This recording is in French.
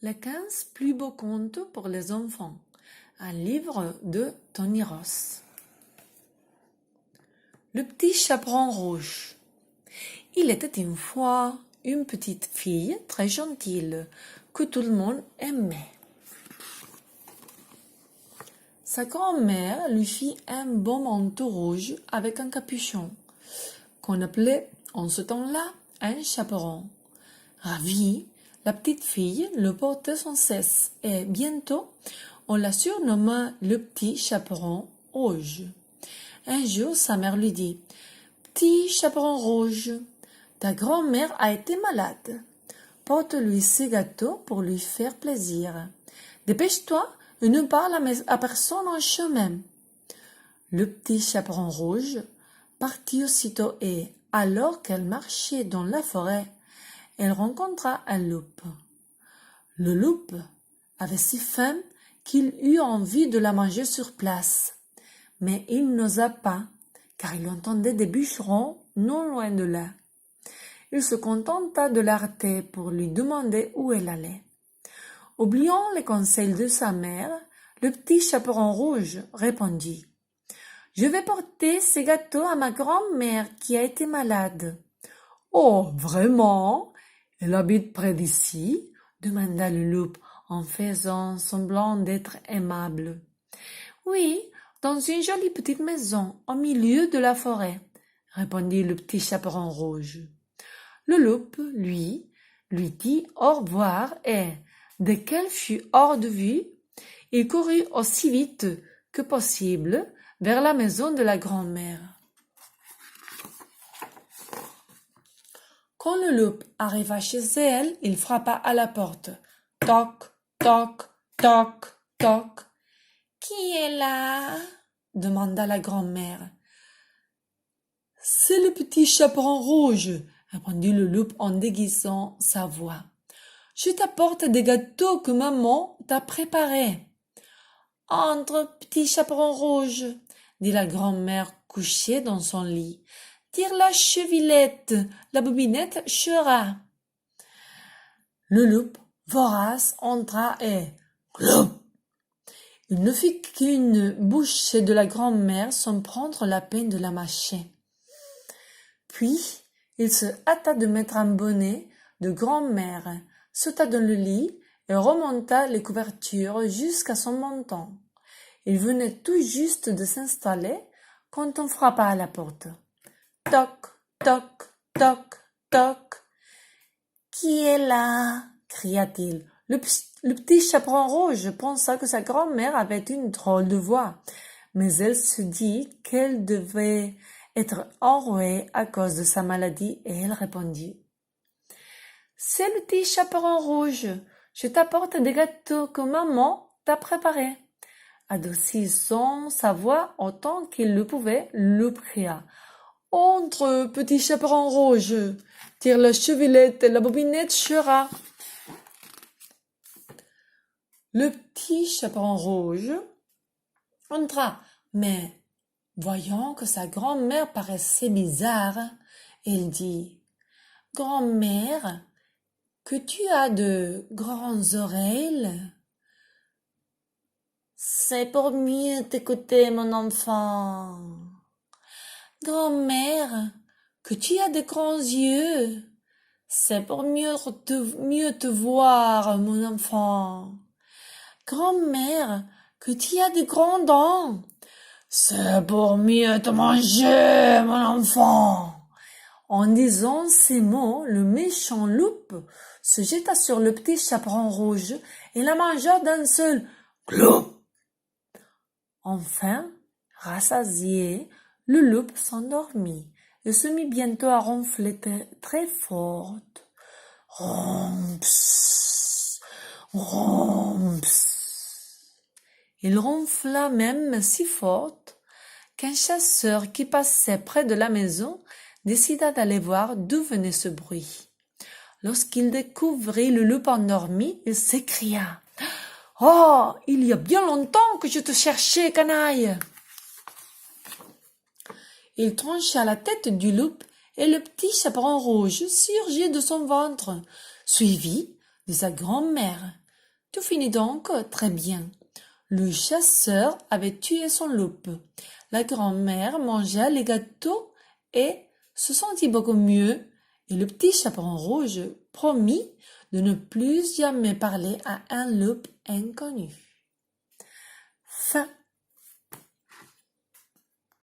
Les 15 plus beaux contes pour les enfants. Un livre de Tony Ross. Le petit chaperon rouge. Il était une fois une petite fille très gentille que tout le monde aimait. Sa grand-mère lui fit un beau manteau rouge avec un capuchon, qu'on appelait en ce temps-là un chaperon. Ravie, la petite fille le portait sans cesse et bientôt on la surnomma le petit chaperon rouge. Un jour, sa mère lui dit « Petit chaperon rouge, ta grand-mère a été malade. Porte-lui ces gâteaux pour lui faire plaisir. Dépêche-toi et ne parle à personne en chemin. » Le petit chaperon rouge partit aussitôt et, alors qu'elle marchait dans la forêt, elle rencontra un loup. Le loup avait si faim qu'il eut envie de la manger sur place, mais il n'osa pas, car il entendait des bûcherons non loin de là. Il se contenta de l'arrêter pour lui demander où elle allait. Oubliant les conseils de sa mère, le petit chaperon rouge répondit « Je vais porter ces gâteaux à ma grand-mère qui a été malade. »« Oh, vraiment ? Elle habite près d'ici ?» demanda le loup en faisant semblant d'être aimable. « Oui, dans une jolie petite maison au milieu de la forêt, » répondit le petit chaperon rouge. Le loup, lui dit au revoir et, dès qu'elle fut hors de vue, il courut aussi vite que possible vers la maison de la grand-mère. Quand le loup arriva chez elle, il frappa à la porte. Toc, toc, toc, toc. « Qui est là ?» demanda la grand-mère. « C'est le petit chaperon rouge », répondit le loup en déguisant sa voix. « Je t'apporte des gâteaux que maman t'a préparés. »« Entre, petit chaperon rouge, » dit la grand-mère couchée dans son lit. « Tire la chevilette, la bobinette chera. » Le loup, vorace, entra et cloup. Il ne fit qu'une bouchée de la grand-mère sans prendre la peine de la mâcher. Puis, il se hâta de mettre un bonnet de grand-mère, sauta dans le lit et remonta les couvertures jusqu'à son menton. Il venait tout juste de s'installer quand on frappa à la porte. Toc, toc, toc, toc. « Qui est là ?» cria-t-il. Le petit chaperon rouge pensa que sa grand-mère avait une drôle de voix, mais elle se dit qu'elle devait être enrouée à cause de sa maladie et elle répondit « C'est le petit chaperon rouge, je t'apporte des gâteaux que maman t'a préparés. » Adoucissant sa voix autant qu'il le pouvait, le cria « Entre, petit chaperon rouge, tire la chevilette et la bobinette chera. » Le petit chaperon rouge entra, mais voyant que sa grand-mère paraissait bizarre, il dit « Grand-mère, que tu as de grandes oreilles. » « C'est pour mieux t'écouter, mon enfant. » « Grand-mère, que tu as de grands yeux. » « C'est pour mieux te voir, mon enfant. » « Grand-mère, que tu as de grands dents. »« C'est pour mieux te manger, mon enfant. » En disant ces mots, le méchant loup se jeta sur le petit chaperon rouge et la mangea d'un seul cloup. Enfin, rassasié, le loup s'endormit et se mit bientôt à ronfler très fort. Romps, romps. Il ronfla même si fort qu'un chasseur qui passait près de la maison décida d'aller voir d'où venait ce bruit. Lorsqu'il découvrit le loup endormi, il s'écria « Oh, il y a bien longtemps que je te cherchais, canaille !» Il trancha la tête du loup et le petit chaperon rouge surgit de son ventre, suivi de sa grand-mère. Tout finit donc très bien. Le chasseur avait tué son loup. La grand-mère mangea les gâteaux et se sentit beaucoup mieux, et le petit chaperon rouge promit de ne plus jamais parler à un loup inconnu. Fin.